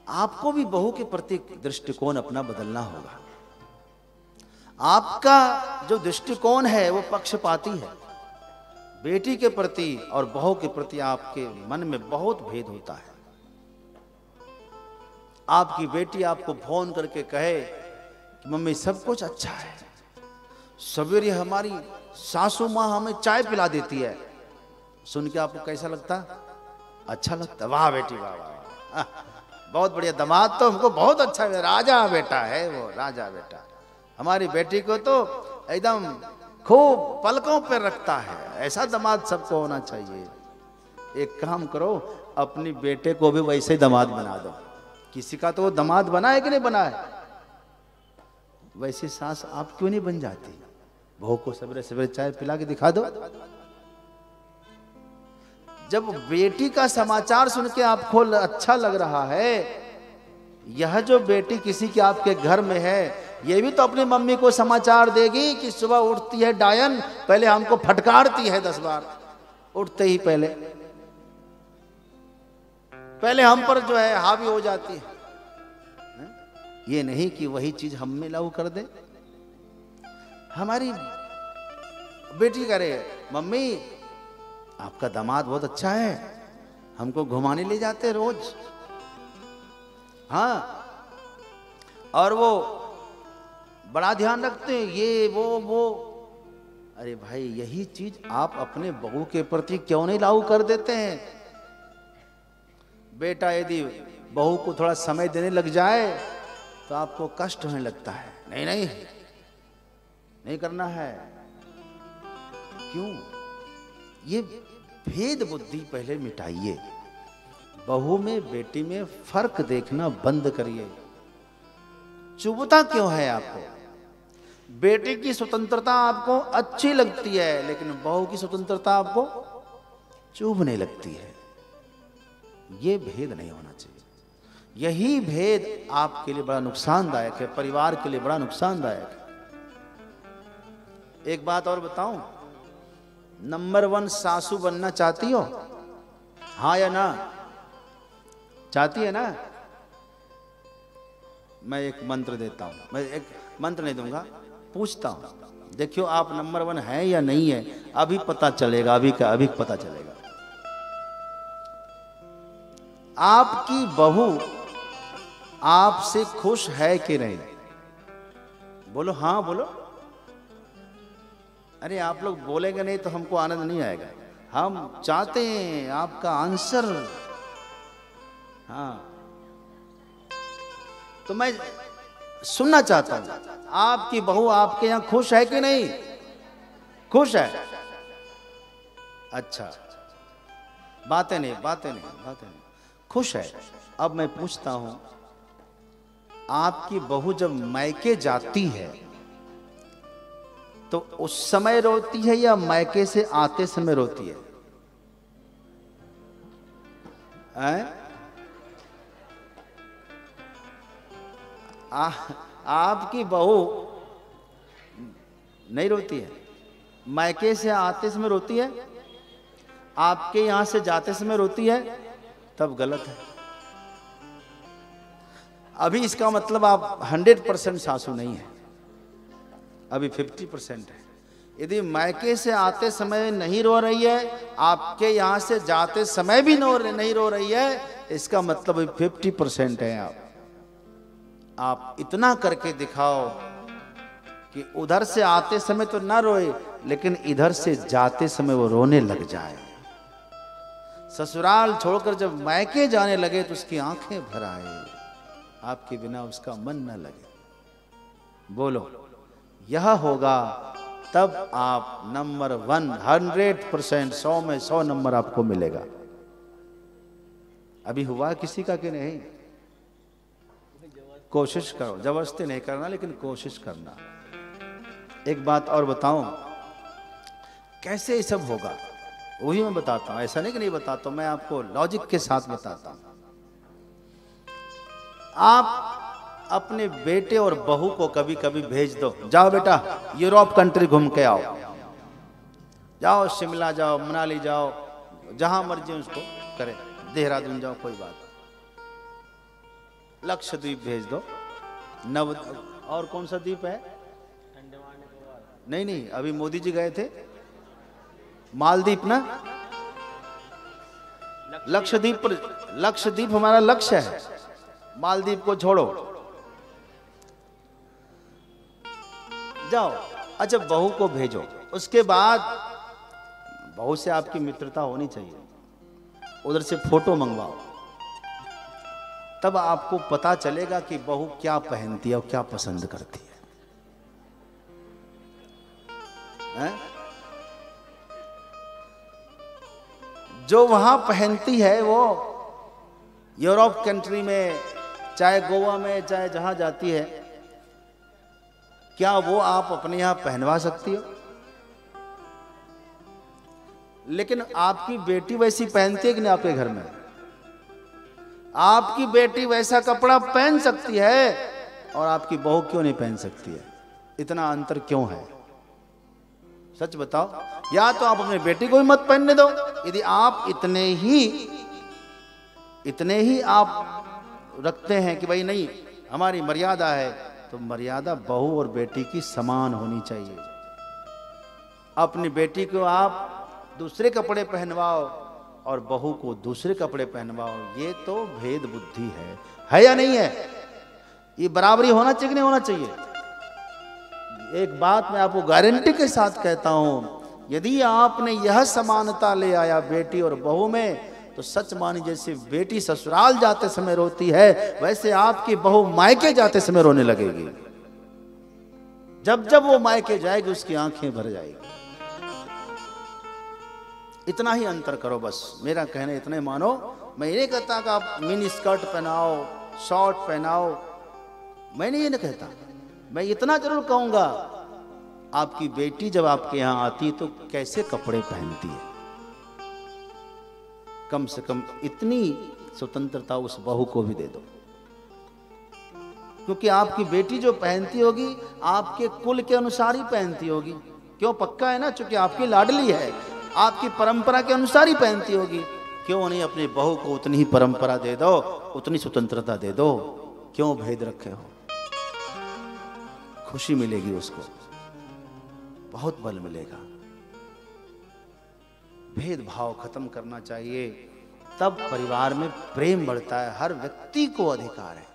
आपको भी बहू के प्रति दृष्टिकोण अपना बदलना होगा। आपका जो दृष्टिकोण है वो पक्षपाती है। बेटी के प्रति और बहू के प्रति आपके मन में बहुत भेद होता है। आपकी बेटी आपको फोन करके कहे कि मम्मी सब कुछ अच्छा है, सवेरे हमारी सासू माँ हमें चाय पिला देती है, सुन के आपको कैसा लगता? अच्छा लगता। वाह बेटी वाह वाह, बहुत बढ़िया दामाद, तो हमको बहुत अच्छा है, राजा बेटा है वो, राजा बेटा। हमारी बेटी को तो एकदम खूब पलकों पर रखता है, ऐसा दामाद सबको होना चाहिए। एक काम करो, अपनी बेटे को भी वैसे ही दामाद बना दो। किसी का तो वो दामाद बना है कि नहीं बना है, वैसी सास आप क्यों नहीं बन जाती? बहू को सवेरे सवेरे चाय पिला के दिखा दो। जब बेटी का समाचार सुन के आपको अच्छा लग रहा है, यह जो बेटी किसी के आपके घर में है, ये भी तो अपनी मम्मी को समाचार देगी कि सुबह उठती है डायन, पहले हमको फटकारती है 10 बार, उठते ही पहले हम पर जो है हावी हो जाती है। ये नहीं कि वही चीज हम में लागू कर दे। हमारी बेटी करे, मम्मी आपका दामाद बहुत अच्छा है, हमको घुमाने ले जाते रोज, हाँ, और वो बड़ा ध्यान रखते हैं, ये वो। अरे भाई, यही चीज आप अपने बहू के प्रति क्यों नहीं लागू कर देते हैं? बेटा यदि बहू को थोड़ा समय देने लग जाए तो आपको कष्ट होने लगता है। नहीं नहीं नहीं करना है। क्यों? ये भेद बुद्धि पहले मिटाइए। बहू में बेटी में फर्क देखना बंद करिए। चुभता क्यों है आपको? बेटी की स्वतंत्रता आपको अच्छी लगती है, लेकिन बहू की स्वतंत्रता आपको चुभने लगती है। ये भेद नहीं होना चाहिए। यही भेद आपके लिए बड़ा नुकसानदायक है, परिवार के लिए बड़ा नुकसानदायक है। एक बात और बताऊं, नंबर 1 सासू बनना चाहती हो? हाँ या ना? चाहती है ना? मैं एक मंत्र देता हूं, मैं एक मंत्र नहीं दूंगा, पूछता हूं, देखियो आप नंबर 1 है या नहीं है। अभी पता चलेगा, अभी पता चलेगा। आपकी बहू आपसे खुश है कि नहीं? बोलो हाँ, बोलो। अरे आप लोग बोलेंगे नहीं तो हमको आनंद नहीं आएगा। हम चाहते हैं आपका आंसर। हाँ, तो मैं सुनना चाहता हूं, आपकी बहू आपके यहां खुश है कि नहीं? खुश है? अच्छा, बातें नहीं, खुश है। अब मैं पूछता हूं, आपकी बहू जब मायके जाती है तो उस समय रोती है या मायके से आते समय रोती है? आपकी बहू नहीं रोती है, मायके से आते समय रोती है, आपके यहां से जाते समय रोती है, तब गलत है। अभी इसका मतलब आप 100% सासू नहीं है, अभी 50% है। यदि मायके से आते समय नहीं रो रही है, आपके यहां से जाते समय भी नहीं रो रही है, इसका मतलब 50% है। आप इतना करके दिखाओ कि उधर से आते समय तो ना रोए, लेकिन इधर से जाते समय वो रोने लग जाए। ससुराल छोड़कर जब मायके जाने लगे तो उसकी आंखें भर आए, आपके बिना उसका मन न लगे। बोलो, यह होगा तब आप नंबर 1 100%, 100 में 100 नंबर आपको मिलेगा। अभी हुआ किसी का कि नहीं? कोशिश करो, जबरदस्ती नहीं करना, लेकिन कोशिश करना। एक बात और बताऊं, कैसे ये सब होगा वही मैं बताता हूं, ऐसा नहीं कि नहीं बताता, मैं आपको लॉजिक के साथ बताता हूं। आप अपने बेटे और बहू को कभी कभी भेज दो, जाओ बेटा यूरोप कंट्री घूम के आओ, जाओ शिमला जाओ, मनाली जाओ, जहां मर्जी उसको करे, देहरादून जाओ, कोई बात। लक्षद्वीप भेज दो। नव और कौन सा द्वीप है? नहीं नहीं, अभी मोदी जी गए थे मालदीप ना, लक्षद्वीप पर। लक्षद्वीप हमारा लक्ष्य है, मालदीप को छोड़ो, जाओ। अच्छा, बहू को भेजो। उसके बाद बहू से आपकी मित्रता होनी चाहिए, उधर से फोटो मंगवाओ, तब आपको पता चलेगा कि बहू क्या पहनती है और क्या पसंद करती है? जो वहां पहनती है वो यूरोप कंट्री में, चाहे गोवा में, चाहे जहां जाती है, क्या वो आप अपने यहां पहनवा सकती हो? लेकिन आपकी बेटी वैसी पहनती है कि नहीं आपके घर में? आपकी बेटी वैसा कपड़ा पहन सकती है और आपकी बहू क्यों नहीं पहन सकती है? इतना अंतर क्यों है? सच बताओ। या तो आप अपनी बेटी को भी मत पहनने दो, यदि आप इतने ही आप रखते हैं कि भाई नहीं हमारी मर्यादा है, तो मर्यादा बहू और बेटी की समान होनी चाहिए। अपनी बेटी को आप दूसरे कपड़े पहनवाओ और बहू को दूसरे कपड़े पहनवाओ, ये तो भेद बुद्धि है या नहीं है? ये बराबरी होना चाहिए कि नहीं होना चाहिए? एक बात मैं आपको गारंटी के साथ कहता हूं, यदि आपने यह समानता ले आया बेटी और बहू में, तो सच मानी जैसे बेटी ससुराल जाते समय रोती है, वैसे आपकी बहू मायके जाते समय रोने लगेगी। जब जब वो मायके जाएगी उसकी आंखें भर जाएगी। इतना ही अंतर करो बस, मेरा कहना इतना ही मानो। मैं ये नहीं कहता कि आप मिनी स्कर्ट पहनाओ, शॉर्ट पहनाओ, मैंने ये नहीं कहता। मैं इतना जरूर कहूंगा, आपकी बेटी जब आपके यहां आती है तो कैसे कपड़े पहनती है, कम से कम इतनी स्वतंत्रता उस बहू को भी दे दो। क्योंकि आपकी बेटी जो पहनती होगी आपके कुल के अनुसार ही पहनती होगी। क्यों? पक्का है ना, चूंकि आपकी लाडली है, आपकी परंपरा के अनुसार ही पहनती होगी। क्यों नहीं अपनी बहू को उतनी ही परंपरा दे दो, उतनी स्वतंत्रता दे दो? क्यों भेद रखे हो? खुशी मिलेगी उसको, बहुत बल मिलेगा। भेदभाव खत्म करना चाहिए, तब परिवार में प्रेम बढ़ता है। हर व्यक्ति को अधिकार है